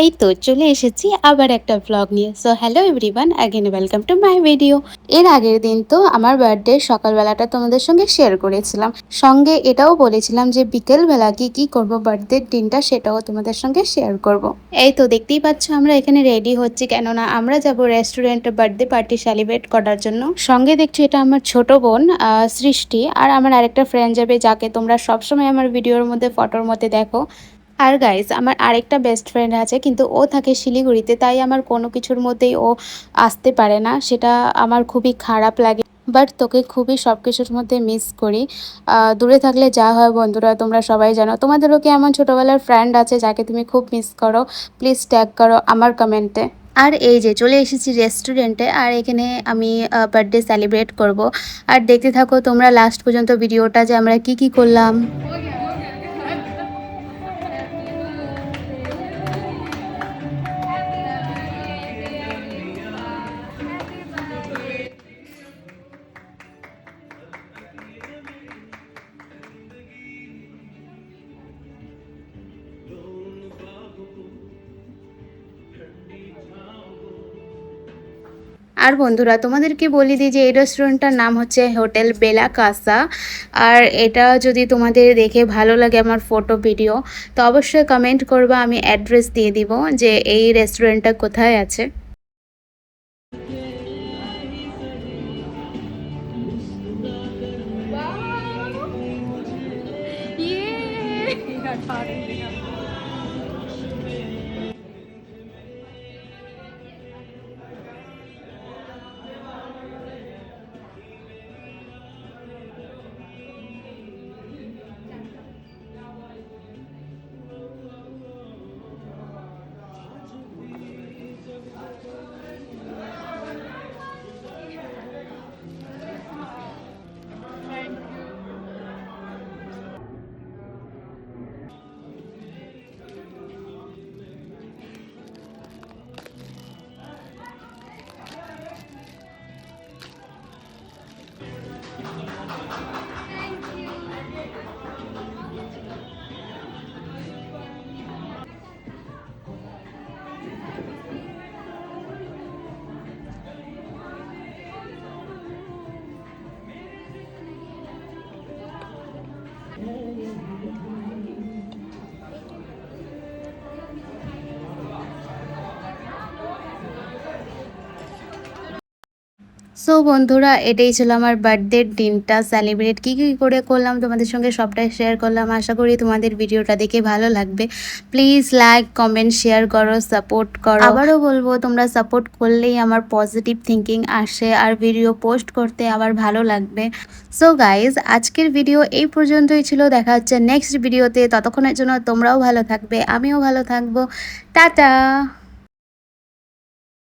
এই তো চলে এসেছি আবার একটা ব্লগ নিয়ে। So hello everyone, again welcome to my video. এর আগের দিন তো আমার বার্থডে সকালবেলাটা তোমাদের সঙ্গে শেয়ার করেছিলাম, সঙ্গে এটাও বলেছিলাম যে বিকেলবেলা কি কি করব বার্থডের দিনটা সেটাও তোমাদের সঙ্গে শেয়ার করব। এই তো দেখতেই পাচ্ছ আমরা এখানে রেডি হচ্ছি, কেননা আমরা যাব রেস্টুরেন্টে বার্থডে পার্টি সেলিব্রেট করার জন্য। সঙ্গে দেখছি এটা আমার ছোট বোন সৃষ্টি, আর আমার আরেকটা ফ্রেন্ড যাবে যাকে তোমরা সবসময় আমার ভিডিওর মধ্যে ফটোর মধ্যে দেখো। আর গাইস, আমার আরেকটা বেস্ট ফ্রেন্ড আছে, কিন্তু ও থাকে শিলিগুড়িতে, তাই আমার কোনো কিছুর মধ্যেই ও আসতে পারে না, সেটা আমার খুবই খারাপ লাগে। বাট তোকে খুবই সব কিছুর মধ্যে মিস করি। দূরে থাকলে যা হয় বন্ধুরা তোমরা সবাই জানো। তোমাদেরও কি এমন ছোটোবেলার ফ্রেন্ড আছে যাকে তুমি খুব মিস করো? প্লিজ ট্যাগ করো আমার কমেন্টে। আর এই যে চলে এসেছি রেস্টুরেন্টে, আর এখানে আমি বার্থডে সেলিব্রেট করব। আর দেখতে থাকো তোমরা লাস্ট পর্যন্ত ভিডিওটা যে আমরা কি কি করলাম। আর বন্ধুরা তোমাদেরকে বলি দিই যে এই রেস্টুরেন্টটার নাম হচ্ছে হোটেল বেলা কাসা। আর এটা যদি তোমাদের দেখে ভালো লাগে আমার ফটো ভিডিও, তো অবশ্যই কমেন্ট করবা, আমি অ্যাড্রেস দিয়ে দিব যে এই রেস্টুরেন্টটা কোথায় আছে। সো বন্ধুরা, এটাই ছিল আমার বার্থডের দিনটা সেলিব্রেট। কী কী করে করলাম তোমাদের সঙ্গে সবটাই শেয়ার করলাম। আশা করি তোমাদের ভিডিওটা দেখে ভালো লাগবে। প্লিজ লাইক কমেন্ট শেয়ার করো, সাপোর্ট করো। আবারও বলবো, তোমরা সাপোর্ট করলেই আমার পজিটিভ থিঙ্কিং আসে, আর ভিডিও পোস্ট করতে আবার ভালো লাগবে। সো গাইজ, আজকের ভিডিও এই পর্যন্তই ছিল। দেখা হচ্ছে নেক্সট ভিডিওতে। ততক্ষণের জন্য তোমরাও ভালো থাকবে, আমিও ভালো থাকবো। টাটা।